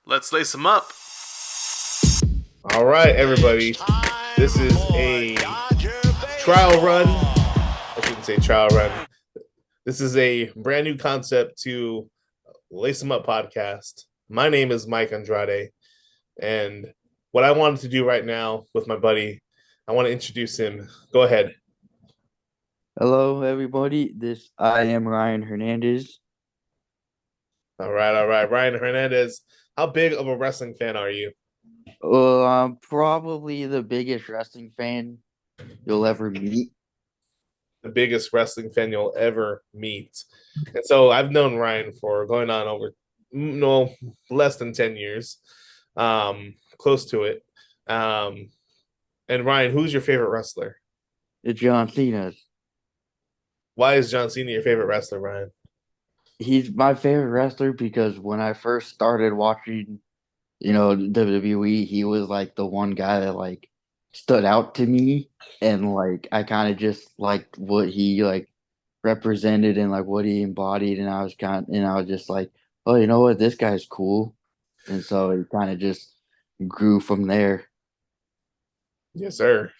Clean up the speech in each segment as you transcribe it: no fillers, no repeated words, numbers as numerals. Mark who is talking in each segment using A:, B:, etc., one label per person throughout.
A: Let's lace them up.
B: All right, everybody. This is a trial run. I shouldn't say trial run. This is a brand new concept to Lace Them Up podcast. My name is Mike Andrade. And what I wanted to do right now with my buddy, I want to introduce him. Go ahead.
C: Hello, everybody. I am Ryan Hernandez.
B: All right. Ryan Hernandez, how big of a wrestling fan are you?
C: Well, I'm probably the biggest wrestling fan you'll ever meet.
B: The biggest wrestling fan you'll ever meet. And so I've known Ryan for going on over no less than 10 years. Close to it. And Ryan, who's your favorite wrestler?
C: It's John Cena.
B: Why is John Cena your favorite wrestler, Ryan?
C: He's my favorite wrestler because when I first started watching, WWE, he was like the one guy that like stood out to me, and like I kind of just liked what he like represented and like what he embodied, and I was just like, oh, you know what, this guy's cool, and so it kind of just grew from there.
B: Yes, sir.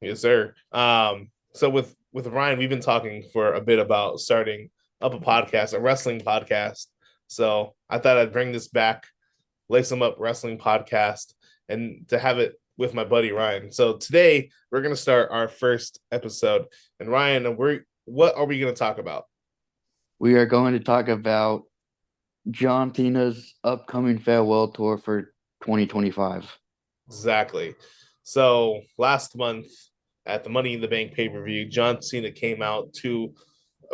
B: Yes, sir. So with Ryan, we've been talking for a bit about starting up a podcast, a wrestling podcast. So I thought I'd bring this back, Lace Them Up Wrestling Podcast, and to have it with my buddy Ryan. So today we're gonna start our first episode. And Ryan, what are we gonna talk about?
C: We are going to talk about John Cena's upcoming farewell tour for 2025.
B: Exactly. So last month at the Money in the Bank pay-per-view, John Cena came out to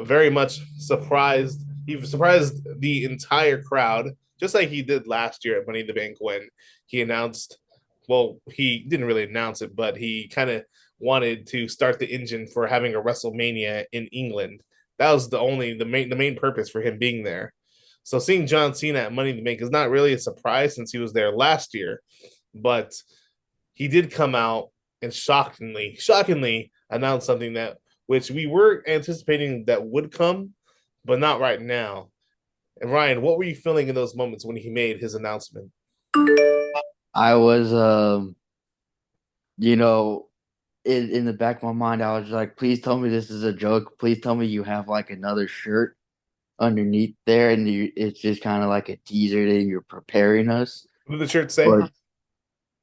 B: very much surprised. He surprised the entire crowd, just like he did last year at Money in the Bank when he announced. Well, he didn't really announce it, but he kind of wanted to start the engine for having a WrestleMania in England. That was the main purpose for him being there. So seeing John Cena at Money in the Bank is not really a surprise since he was there last year, but he did come out and shockingly announced something that which we were anticipating that would come, but not right now. And Ryan, what were you feeling in those moments when he made his announcement?
C: I was, you know, in the back of my mind, I was like, please tell me this is a joke. Please tell me you have like another shirt underneath there, and it's just kind of like a teaser that you're preparing us.
B: What did the shirt say?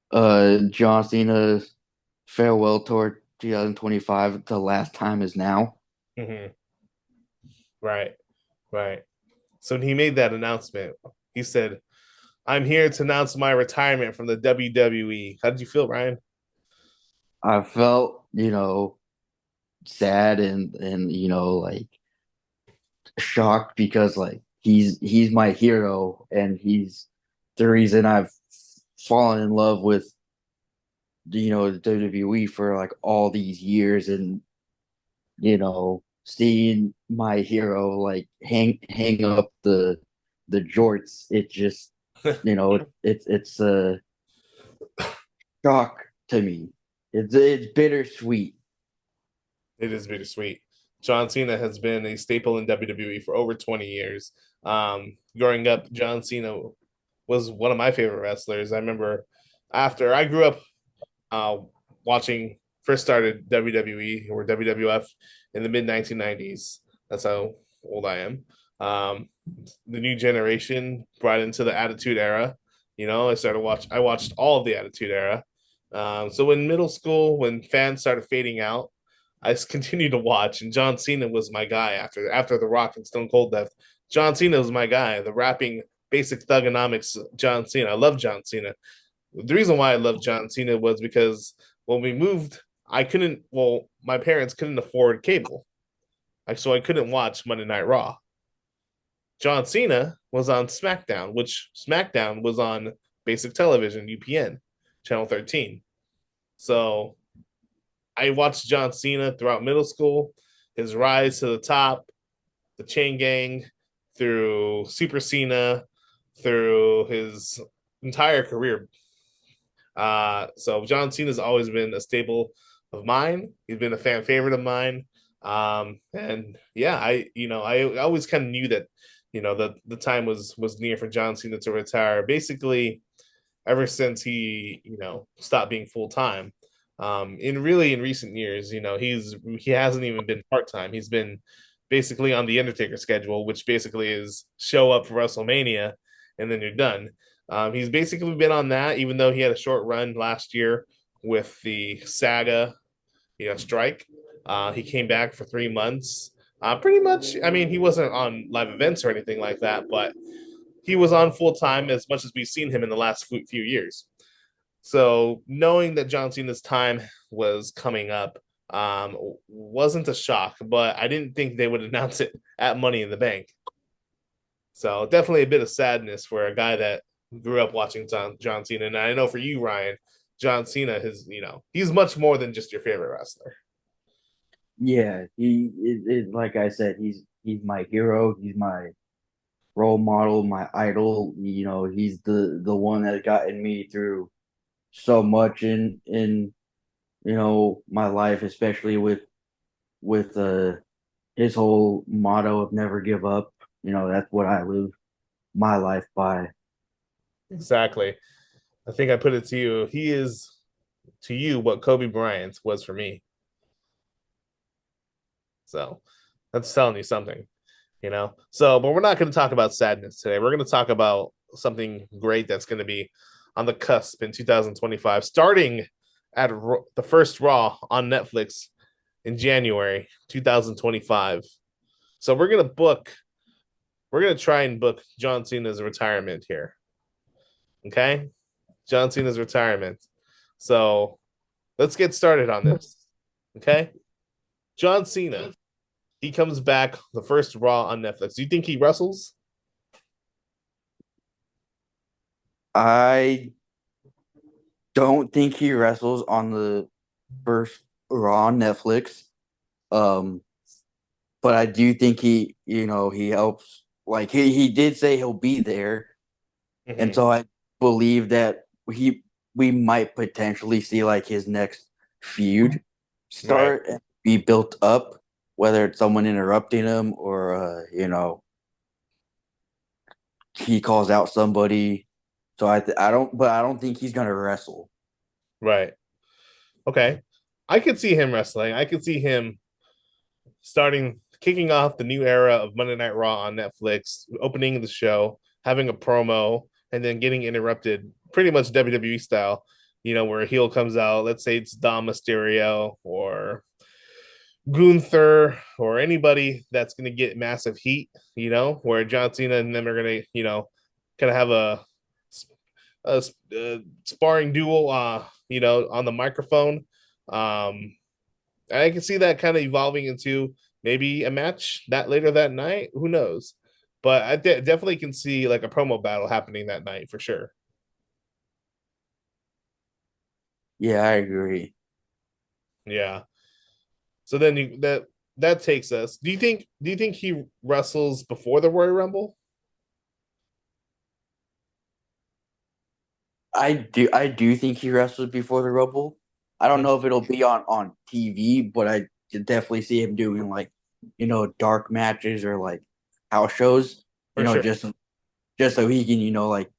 C: But John Cena's farewell tour 2025, the last time is now.
B: Mm-hmm. Right, right. So when he made that announcement, he said, "I'm here to announce my retirement from the WWE." How did you feel, Ryan?
C: I felt, sad and like shocked because like he's my hero and he's the reason I've fallen in love with the WWE for like all these years, and seeing my hero like hang up the jorts, it just it's a shock to me. It's bittersweet.
B: It is bittersweet. John Cena has been a staple in WWE for over 20 years. Growing up, John Cena was one of my favorite wrestlers. I remember after I grew up uh, watching, first started WWE or WWF in the mid 1990s. That's how old I am. The new generation brought into the Attitude Era. I watched all of the Attitude Era. So in middle school, when fans started fading out, I continued to watch, and John Cena was my guy after The Rock and Stone Cold left. John Cena was my guy, the rapping basic thugonomics John Cena. I love John Cena. The reason why I love John Cena was because when we moved, my parents couldn't afford cable. So I couldn't watch Monday Night Raw. John Cena was on SmackDown, which SmackDown was on basic television, UPN, channel 13. So I watched John Cena throughout middle school, his rise to the top, the Chain Gang, through Super Cena, through his entire career. So John Cena's always been a staple of mine. He's been a fan favorite of mine. And yeah, I always kind of knew that the time was near for John Cena to retire. Basically, ever since he stopped being full time. In recent years, he hasn't even been part time. He's been basically on the Undertaker schedule, which basically is show up for WrestleMania and then you're done. He's basically been on that, even though he had a short run last year with the Saga, strike. He came back for 3 months. Pretty much, I mean, he wasn't on live events or anything like that, but he was on full time as much as we've seen him in the last few years. So knowing that John Cena's time was coming up wasn't a shock, but I didn't think they would announce it at Money in the Bank. So definitely a bit of sadness for a guy that grew up watching John Cena. And I know for you, Ryan, John Cena is, he's much more than just your favorite wrestler.
C: Yeah, like I said, he's my hero. He's my role model, my idol. He's the one that gotten me through so much in my life, especially with his whole motto of never give up. That's what I live my life by.
B: Exactly. I think I put it to you. He is to you what Kobe Bryant was for me. So that's telling you something. So, but we're not going to talk about sadness today. We're going to talk about something great that's going to be on the cusp in 2025, starting at the first Raw on Netflix in January 2025. So we're going to try and book John Cena's retirement here. Okay? John Cena's retirement. So let's get started on this. Okay? John Cena, he comes back the first Raw on Netflix. Do you think he wrestles?
C: I don't think he wrestles on the first Raw on Netflix. Um, but I do think he helps. Like he did say he'll be there, and
B: Mm-hmm.
C: so I believe that we might potentially see like his next feud
B: Right.
C: start and be built up, whether it's someone interrupting him or he calls out somebody. So I don't think he's gonna wrestle.
B: Right. Okay. I could see him wrestling. I could see him kicking off the new era of Monday Night Raw on Netflix, opening the show, having a promo, and then getting interrupted pretty much WWE style, where a heel comes out. Let's say it's Dom Mysterio or Gunther or anybody that's going to get massive heat, where John Cena and them are going to, kind of have a sparring duel, on the microphone. Um, and I can see that kind of evolving into maybe a match that later that night. Who knows? But I definitely can see like a promo battle happening that night for sure.
C: Yeah, I agree.
B: Yeah. So then that takes us. Do you think he wrestles before the Royal Rumble?
C: I do think he wrestles before the Rumble. I don't know if it'll be on TV, but I could definitely see him doing like, dark matches or like house shows,
B: For sure.
C: just so he can, like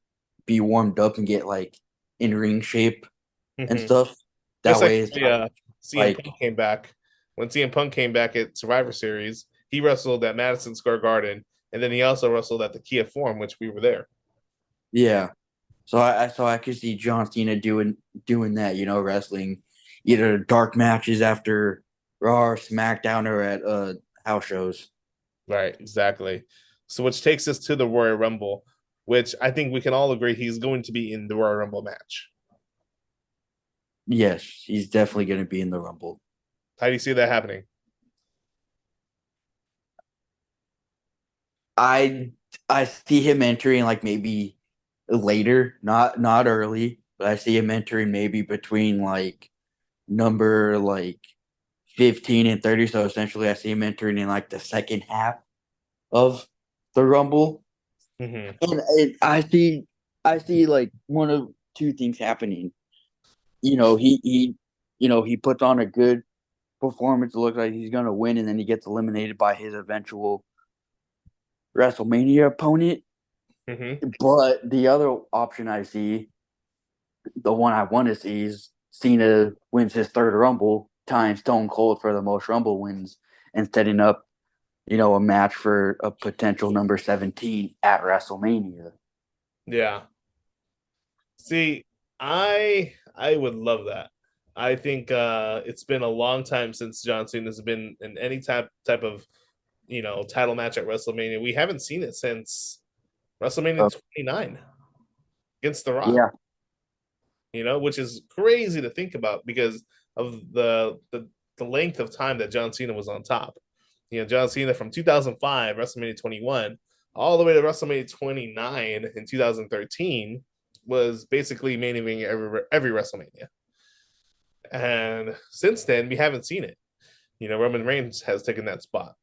C: be warmed up and get like in ring shape and
B: Hmm.
C: stuff.
B: Just
C: That
B: like
C: way it's not
B: CM
C: like
B: Punk came back. When CM Punk came back at Survivor Series, he wrestled at Madison Square Garden, and then he also wrestled at the Kia Forum, which we were there.
C: yeah. So I could see John Cena doing that, wrestling either dark matches after Raw or SmackDown or at house shows.
B: Right, exactly. So, which takes us to the Royal Rumble, which I think we can all agree he's going to be in the Royal Rumble match.
C: Yes, he's definitely going to be in the Rumble.
B: How do you see that happening?
C: I I see him entering like maybe later, not early, but I see him entering maybe between like number like 15 and 30. So essentially I see him entering in like the second half of the Rumble.
B: Hmm.
C: And I see like one of two things happening. He puts on a good performance. It looks like he's gonna win, and then he gets eliminated by his eventual WrestleMania opponent.
B: Hmm.
C: But the other option I see, the one I want to see, is Cena wins his third Rumble, tying Stone Cold for the most Rumble wins, and setting up, a match for a potential number 17 at WrestleMania.
B: Yeah. See, I would love that. I think it's been a long time since John Cena has been in any type of title match at WrestleMania. We haven't seen it since WrestleMania
C: Uh,
B: 29 against The Rock.
C: yeah,
B: Which is crazy to think about because of the length of time that John Cena was on top. John Cena from 2005, WrestleMania 21, all the way to WrestleMania 29 in 2013 was basically main eventing every WrestleMania. And since then, we haven't seen it. Roman Reigns has taken that spot.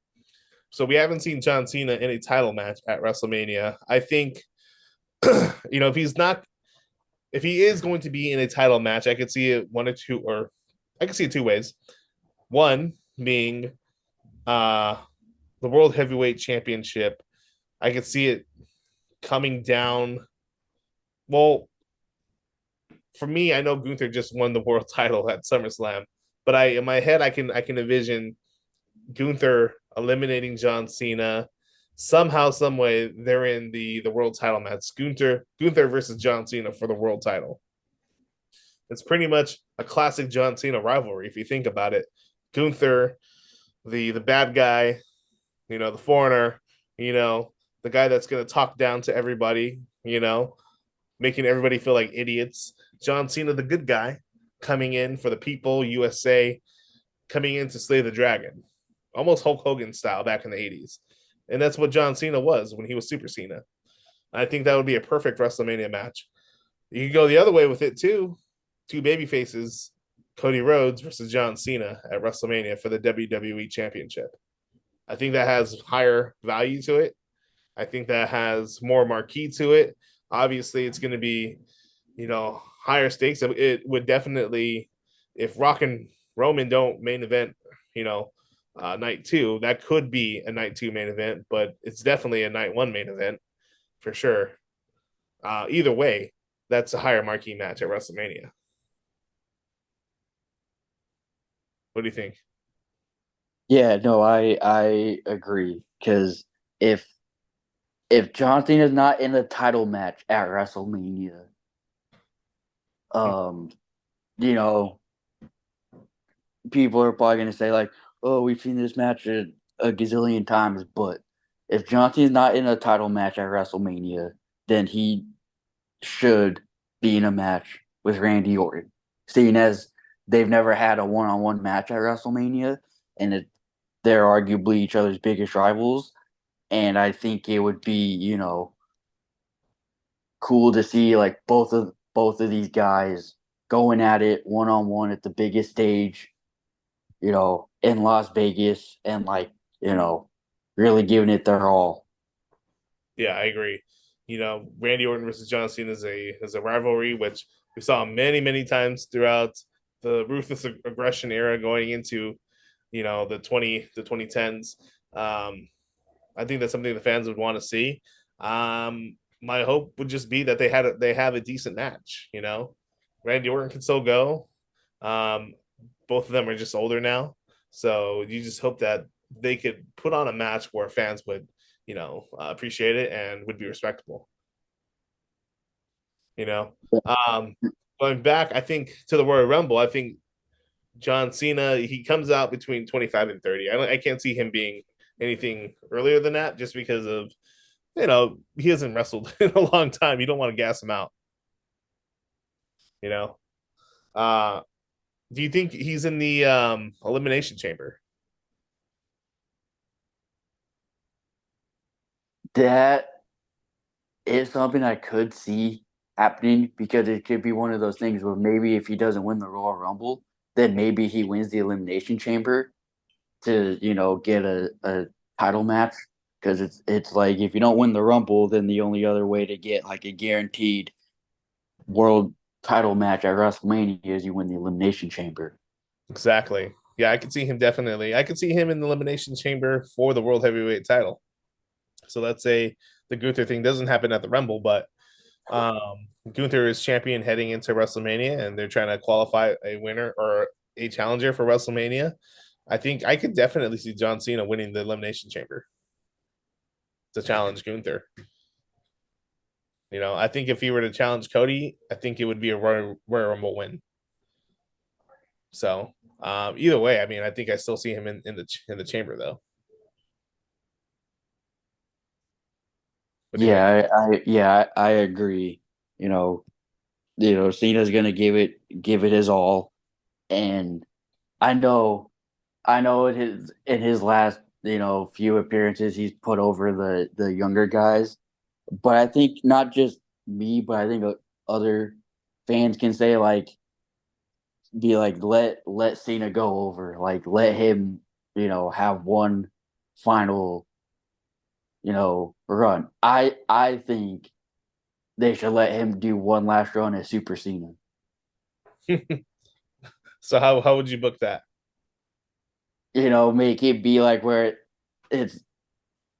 B: So we haven't seen John Cena in a title match at WrestleMania. I think, if he's not if he is going to be in a title match, I could see it one or two, or I could see it two ways. One being uh the World Heavyweight Championship. I could see it coming down. Well, for me, I know Gunther just won the world title at SummerSlam, but in my head I can envision Gunther eliminating John Cena. Somehow, some way, they're in the world title match. Gunther versus John Cena for the world title. It's pretty much a classic John Cena rivalry if you think about it. Gunther, the bad guy, the foreigner, you know, the guy that's gonna talk down to everybody, making everybody feel like idiots. John Cena, the good guy, coming in for the people, USA, coming in to slay the dragon, almost Hulk Hogan style back in the '80s, and that's what John Cena was when he was Super Cena. I think that would be a perfect WrestleMania match. You could go the other way with it too. Two baby faces, Cody Rhodes versus John Cena at WrestleMania for the WWE Championship. I think that has higher value to it. I think that has more marquee to it. Obviously, it's going to be, higher stakes. It would definitely, if Rock and Roman don't main event, night two, that could be a night two main event, but it's definitely a night one main event for sure. Either way, that's a higher marquee match at WrestleMania. What do you think?
C: yeah, no, I agree because if John Cena is not in the title match at WrestleMania, um, you know, people are probably going to say like, "Oh, we've seen this match a gazillion times." But if John Cena's not in a title match at WrestleMania, then he should be in a match with Randy Orton, seeing as they've never had a one-on-one match at WrestleMania, and they're arguably each other's biggest rivals. And I think it would be, cool to see like both of these guys going at it one on one at the biggest stage, in Las Vegas, and like, really giving it their all.
B: Yeah, I agree. Randy Orton versus John Cena is a rivalry which we saw many times throughout the ruthless aggression era going into the 2010s. I think that's something the fans would want to see. My hope would just be that they have a decent match. Randy Orton can still go. Um, both of them are just older now, so you just hope that they could put on a match where fans would appreciate it and would be respectable. You know, um, going back, I think to the Royal Rumble, I think John Cena he comes out between 25 and 30. I can't see him being anything earlier than that, just because of he hasn't wrestled in a long time. You don't want to gas him out. You know, uh, do you think he's in the elimination chamber?
C: That is something I could see happening because it could be one of those things where maybe if he doesn't win the Royal Rumble, then maybe he wins the Elimination Chamber to, get a title match. Because it's like if you don't win the Rumble, then the only other way to get like a guaranteed world title match at WrestleMania is you win the Elimination Chamber.
B: Exactly. Yeah, I could see him definitely. I could see him in the elimination chamber for the world heavyweight title. So let's say the Gunther thing doesn't happen at the Rumble, but Gunther is champion heading into WrestleMania, and they're trying to qualify a winner or a challenger for WrestleMania. I think I could definitely see John Cena winning the Elimination Chamber to challenge Gunther. I think if he were to challenge Cody, I think it would be a Royal Rumble win. So either way, I mean, I think I still see him in the chamber though. What do you think?
C: I agree. You know, Cena's gonna give it his all, and I know, I know in his last few appearances he's put over the younger guys, but I think not just me, but I think other fans can say like be like let Cena go over, like let him have one final run. I think they should let him do one last run as Super Cena.
B: So how would you book that?
C: Make it be like where it's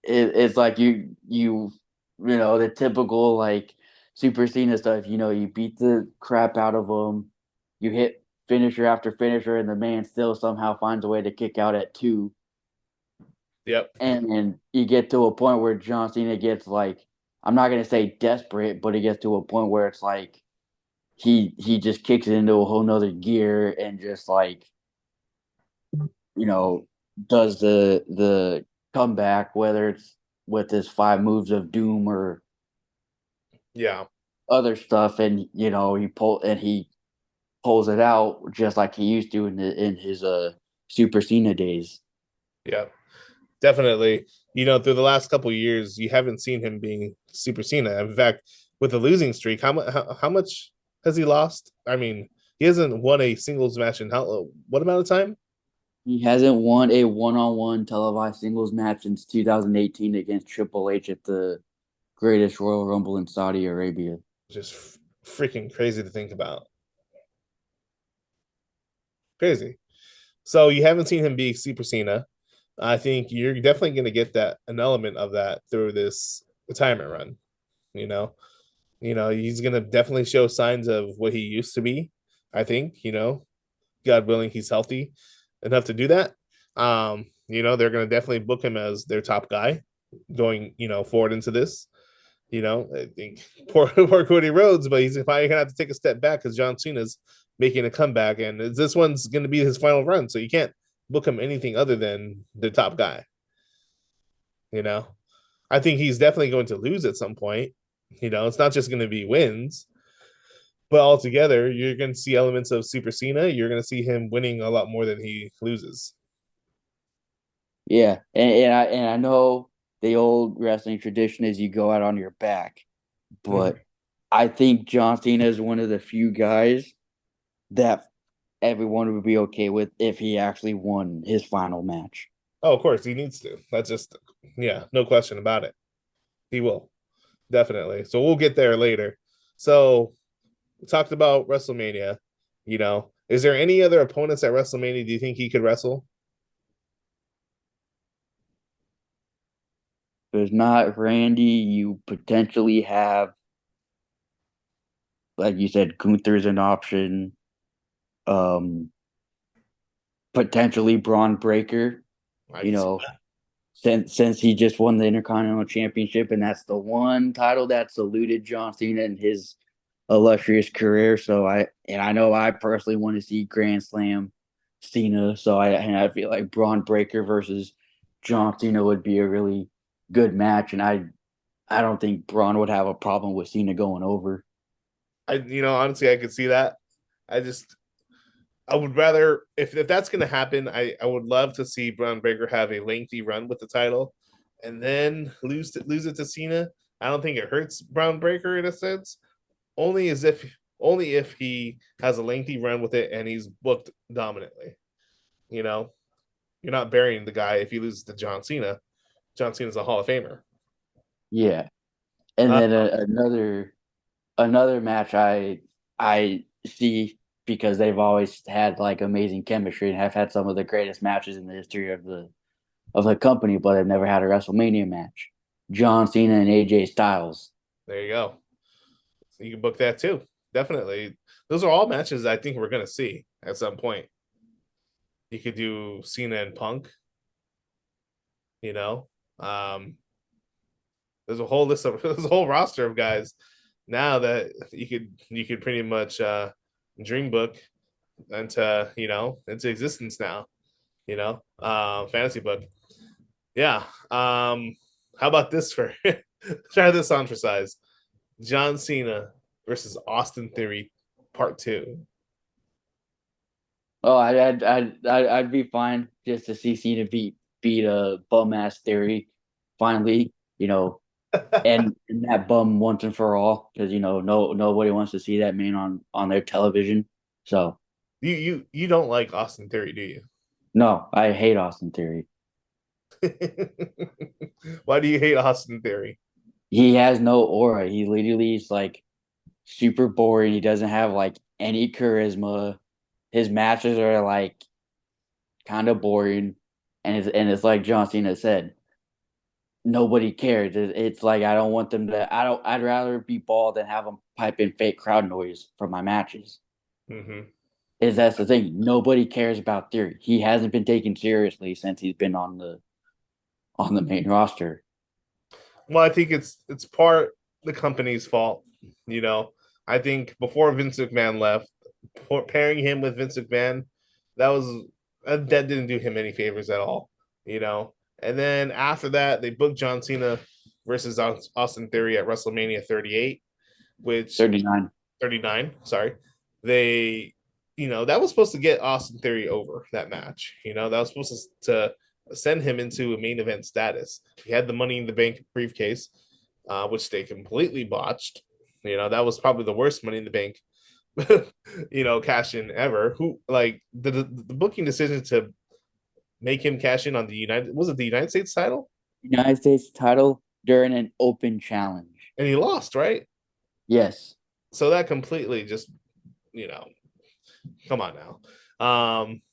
C: it's like the typical like Super Cena stuff. You beat the crap out of him, you hit finisher after finisher, and the man still somehow finds a way to kick out at two.
B: Yep.
C: And then you get to a point where John Cena gets like, I'm not gonna say desperate, but it gets to a point where it's like he just kicks it into a whole nother gear and just like you know does the comeback, whether it's with his five moves of doom or
B: Yeah.
C: other stuff, and he pulls it out just like he used to in his Super Cena days.
B: Yeah. Definitely. Through the last couple of years, you haven't seen him being Super Cena. In fact, with the losing streak, how much has he lost? I mean, he hasn't won a singles match in how what amount of time?
C: He hasn't won a one-on-one televised singles match since 2018 against Triple H at the greatest Royal Rumble in Saudi Arabia.
B: Just freaking crazy to think about. Crazy. So you haven't seen him be Super Cena. I think you're definitely going to get that an element of that through this retirement run. You know, he's going to definitely show signs of what he used to be. I think God willing, he's healthy enough to do that. They're going to definitely book him as their top guy going forward into this. I think poor Cody Rhodes, but he's probably gonna have to take a step back because John Cena's making a comeback, and this one's gonna be his final run. So you can't book him anything other than the top guy. You know, I think he's definitely going to lose at some point. It's not just going to be wins, but altogether, you're going to see elements of Super Cena. You're going to see him winning a lot more than he loses.
C: Yeah, and I know the old wrestling tradition is you go out on your back,
B: Mhm.
C: but I think John Cena is one of the few guys that everyone would be okay with if he actually won his final match.
B: Oh, of course, he needs to. That's just, yeah, no question about it. He will definitely. So we'll get there later. So we talked about WrestleMania. Is there any other opponents at WrestleMania do you think he could wrestle?
C: If it's not Randy, you potentially have, like you said, Gunther's an option. Um, Potentially Braun Breaker.
B: I
C: You
B: can see
C: know,
B: that.
C: since he just won the Intercontinental Championship, and that's the one title that's eluded John Cena in his illustrious career. So I know I personally want to see Grand Slam Cena. So I feel like Braun Breaker versus John Cena would be a really good match, and I don't think Braun would have a problem with Cena going over.
B: Honestly, I could see that. I just I would rather if that's gonna happen, I would love to see Braun Breaker have a lengthy run with the title and then lose it to Cena. I don't think it hurts Braun Breaker in a sense. Only as if only if he has a lengthy run with it and he's booked dominantly. You know, you're not burying the guy if he loses to John Cena. John Cena's a Hall of Famer.
C: Yeah, and
B: Uh,
C: then another match I see because they've always had like amazing chemistry and have had some of the greatest matches in the history of the company, but they've never had a WrestleMania match. John Cena and AJ Styles.
B: There you go. So you can book that too. Definitely. Those are all matches I think we're gonna see at some point. You could do Cena and Punk, you know. Um, there's a whole list of there's a whole roster of guys now that you could pretty much dream book into into existence now, fantasy book. Yeah. How about this for try this on for size? John Cena versus Austin Theory part two.
C: Oh, I'd be fine just to see Cena beat a bum ass Theory finally, and that bum once and for all because nobody wants to see that man on their television. So
B: You don't like Austin Theory, do
C: no, I hate Austin Theory.
B: you? Why do you hate Austin Theory?
C: He has no aura. He literally is like super boring. He doesn't have like any charisma. His matches are like kind of boring, and it's like John Cena said, nobody cares. It's like I don't want them to. I don't. I'd rather be bald than have them pipe in fake crowd noise for my matches.
B: Hmm.
C: Is that's the thing. Nobody cares about Theory. He hasn't been taken seriously since he's been on the main roster.
B: Well, I think it's part the company's fault. You know, I think before Vince McMahon left, pairing him with Vince McMahon, that was that didn't do him any favors at all. You know, and then after that, they booked John Cena versus Austin Theory at WrestleMania 38, which
C: 39.
B: 39. Sorry, they, that was supposed to get Austin Theory over that match. That was supposed to send him into a main event status. He had the Money in the Bank briefcase, which they completely botched. That was probably the worst Money in the Bank, cash in ever. Who like the booking decision to make him cash in on the United States title,
C: United States title during an open challenge.
B: and he lost, right?
C: Yes.
B: So that completely just you know come on now.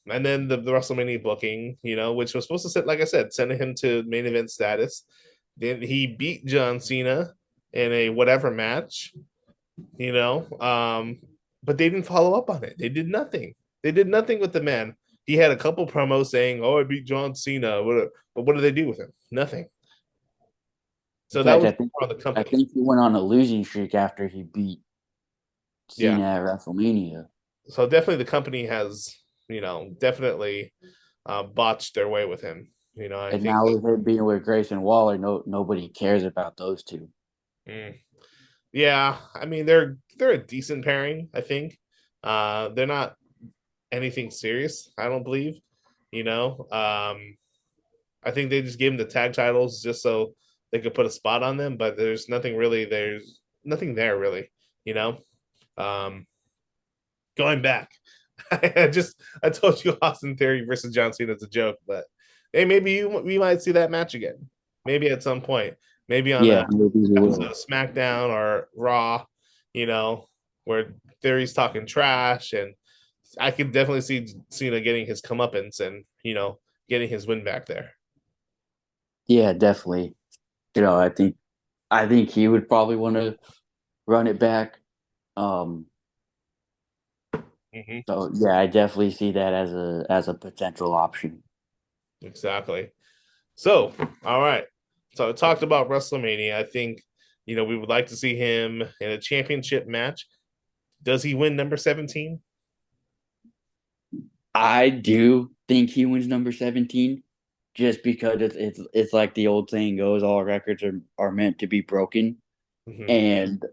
B: And then the WrestleMania booking, which was supposed to set, like I said, send him to main event status. Then he beat John Cena in a whatever match, you know. But they didn't follow up on it. They did nothing. They did nothing with the man. He had a couple promos saying, "Oh, I beat John Cena." But what did they do with him? Nothing.
C: In
B: So that
C: fact,
B: was
C: I think
B: on the
C: I
B: company.
C: think he went on a losing streak after he beat
B: Yeah.
C: Cena at WrestleMania.
B: So definitely the company has, definitely botched their way with him. I
C: And
B: think.
C: now with him being with Grayson Waller, nobody cares about those two.
B: Mm, yeah, I mean they're a decent pairing, I think. They're not anything serious, I don't believe. I think they just gave them the tag titles just so they could put a spot on them, but there's nothing there really, you know. Um, going back, I told you Austin Theory versus John Cena is a joke, but hey, we might see that match again, maybe at some point, maybe on a
C: Yeah, maybe he
B: episode
C: will.
B: of SmackDown or Raw, you know, where Theory's talking trash, and I could definitely see Cena getting his comeuppance and getting his win back there.
C: Yeah, definitely. I think he would probably want to run it back. Um,
B: Hmm.
C: so yeah, I definitely see that as a potential option.
B: Exactly. So, all right. So I talked about WrestleMania. I think we would like to see him in a championship match. Does he win number 17?
C: I do think he wins number 17 just because it's like the old saying goes, all records are meant to be broken.
B: Hmm.
C: And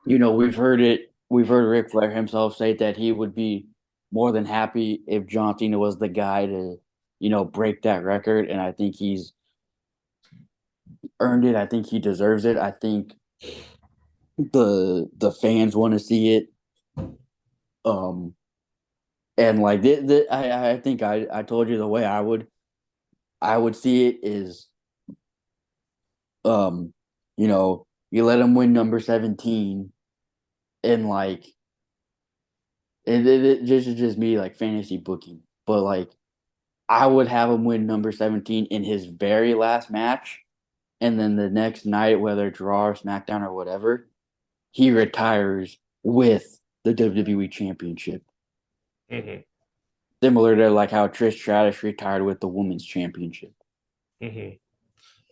C: we've heard Ric Flair himself say that he would be more than happy if John Cena was the guy to, break that record. And I think he's earned it. I think he deserves it. I think the fans want to see it. Um, and like I think I told you the way I would see it is um, you let him win number 17 and like this is just me like fantasy booking, but like I would have him win number 17 in his very last match and then the next night, whether it's Raw or SmackDown or whatever, he retires with the WWE Championship.
B: Hmm.
C: Similar to like how Trish Stratus retired with the Women's Championship.
B: Hmm.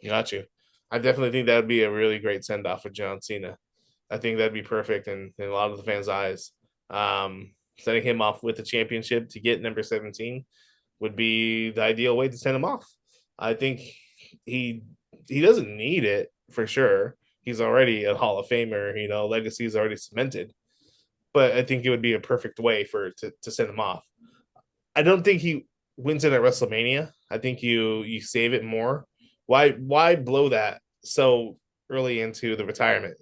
B: Got you. I definitely think that would be a really great send off for John Cena. I think that'd be perfect in a lot of the fans' eyes. Sending him off with the championship to get number 17 would be the ideal way to send him off. I think he he doesn't need it for sure. He's already a Hall of Famer, legacy is already cemented. But I think it would be a perfect way to send him off. I don't think he wins it at WrestleMania. I think you save it more. Why blow that so early into the retirement?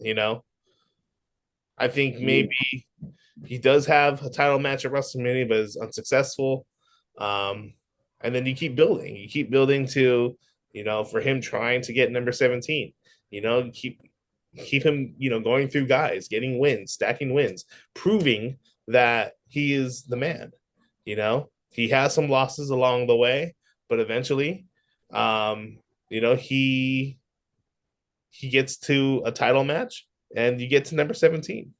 B: I think maybe he does have a title match at WrestleMania, but is unsuccessful. Um, and then you keep building. You keep building to, for him trying to get number 17. Keep him, going through guys, getting wins, stacking wins, proving that he is the man. He has some losses along the way, but eventually, um, he gets to a title match and you get to number 17.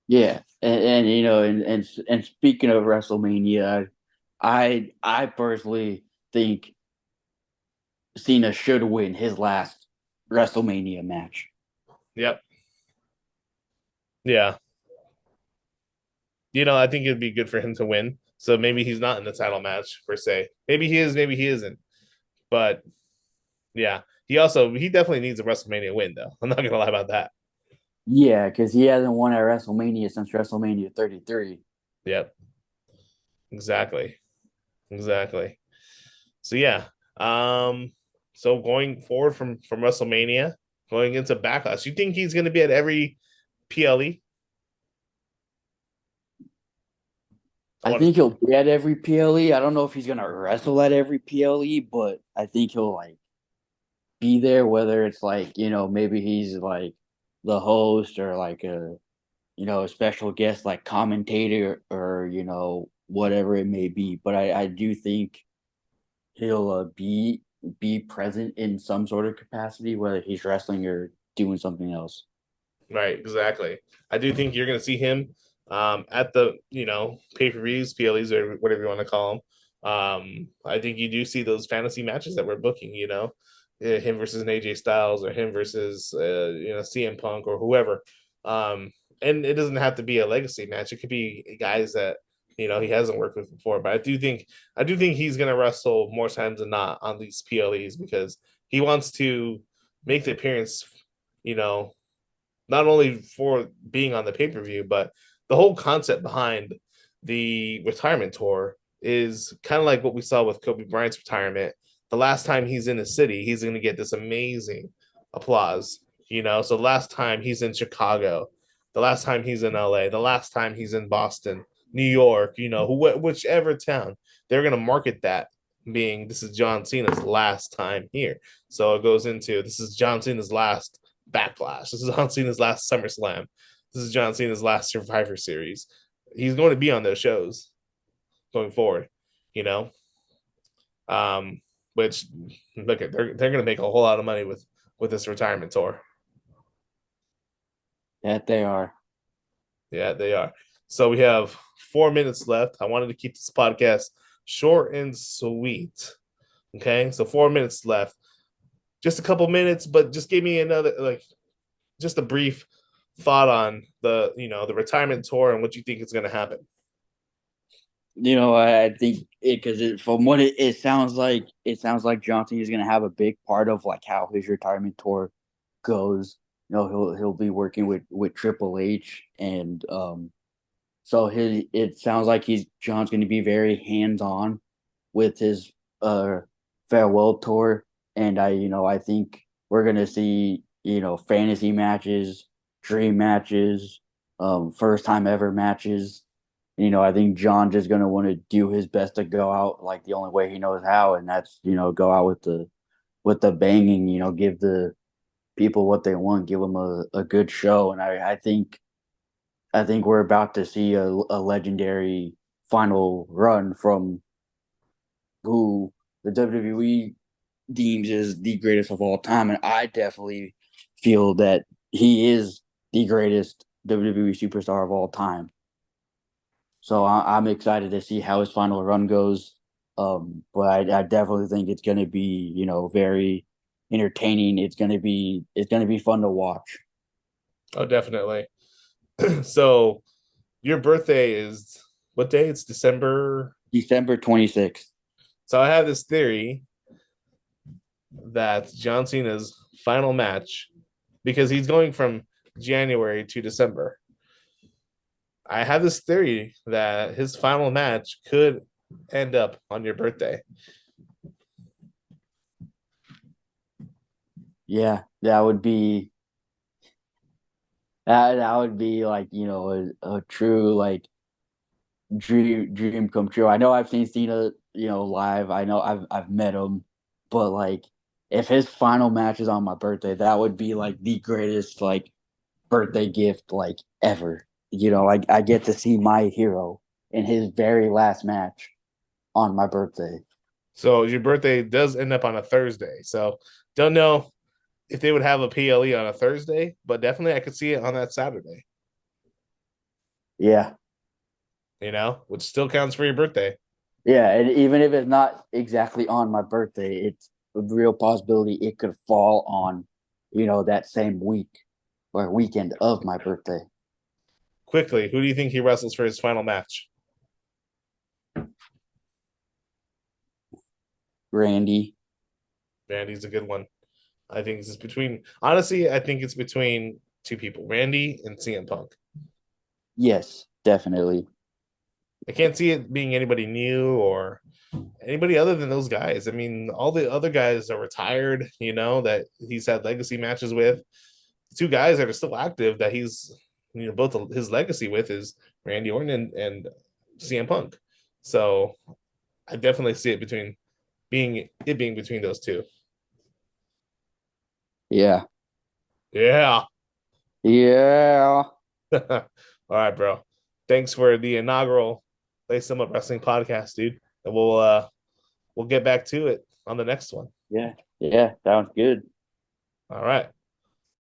C: Yeah, and and speaking of WrestleMania, I personally think Cena should win his last WrestleMania match.
B: Yep. Yeah. I think it'd be good for him to win. So maybe he's not in the title match per se. Maybe he is, maybe he isn't. But yeah, he definitely needs a WrestleMania win though. I'm not gonna lie about that.
C: Yeah, because he hasn't won at WrestleMania since WrestleMania 33.
B: Yep, exactly. Exactly. So yeah. So going forward from WrestleMania, going into Backlash, you think he's gonna be at every PLE? I
C: I
B: want to
C: think he'll be at every PLE. I don't know if he's gonna wrestle at every PLE, but I think he'll like be there, whether it's like, maybe he's like the host or like a special guest like commentator or, whatever it may be. But I do think he'll be present in some sort of capacity, whether he's wrestling or doing something else.
B: Right, exactly. I do think you're going to see him at the pay-per-views, PLEs, or whatever you want to call them. I think you do see those fantasy matches that we're booking. Him versus an AJ Styles or him versus CM Punk or whoever. And it doesn't have to be a legacy match. It could be guys that he hasn't worked with before. But I do think he's going to wrestle more times than not on these PLEs because he wants to make the appearance. You know, not only for being on the pay per view, but the whole concept behind the retirement tour is kind of like what we saw with Kobe Bryant's retirement. The last time he's in the city, he's going to get this amazing applause. So last time he's in Chicago, the last time he's in LA, the last time he's in Boston, New York, whichever town, they're going to market that being this is John Cena's last time here. So it goes into this is John Cena's last Backlash. This is John Cena's last SummerSlam. This is John Cena's last Survivor Series. He's going to be on those shows going forward, you know. Um, which look at they're going to make a whole lot of money with this retirement tour.
C: That they are.
B: Yeah, they are. So we have 4 minutes left. I wanted to keep this podcast short and sweet. Okay, so 4 minutes left. Just a couple minutes, but just give me another just a brief thought on the retirement tour and what you think is going to happen.
C: I think because from what it sounds like Johnson is going to have a big part of like how his retirement tour goes. He'll be working with Triple H, and so it sounds like he's John's going to be very hands on with his uh farewell tour, and I think we're going to see fantasy matches, dream matches, first time ever matches. I think John just gonna want to do his best to go out like the only way he knows how, and that's go out with the banging. Give the people what they want, give them a good show, and I think we're about to see a legendary final run from who the WWE deems is the greatest of all time, and I definitely feel that he is the greatest WWE superstar of all time. So I'm excited to see how his final run goes. But I definitely think it's going to be, very entertaining. It's going to be fun to watch.
B: Oh, definitely. So your birthday is what day? It's December.
C: December 26th.
B: So I have this theory that John Cena's final match, because he's going from January to December. I have this theory that his final match could end up on your birthday.
C: Yeah, that would be like, a true like dream come true. I know I've seen Cena, live. I know I've met him, but like if his final match is on my birthday, that would be like the greatest like birthday gift like ever. Like I get to see my hero in his very last match on my birthday.
B: So your birthday does end up on a Thursday. So don't know if they would have a PLE on a Thursday, but definitely I could see it on that Saturday,
C: Yeah.
B: which still counts for your birthday.
C: Yeah, and even if it's not exactly on my birthday, it's a real possibility it could fall on, that same week or weekend of my birthday.
B: Quickly, who do you think he wrestles for his final match?
C: Randy.
B: Randy's a good one. I think it's between, honestly, I think it's between two people, Randy and CM Punk.
C: Yes, definitely.
B: I can't see it being anybody new or anybody other than those guys. I mean, all the other guys are retired, that he's had legacy matches with. The two guys that are still active that he's, both his legacy with is Randy Orton and CM Punk. So I definitely see it being between those two.
C: Yeah.
B: Yeah.
C: Yeah.
B: All right, bro. Thanks for the inaugural Play Some Up Wrestling podcast, dude. And we'll get back to it on the next one.
C: Yeah. Yeah. Sounds good.
B: All right.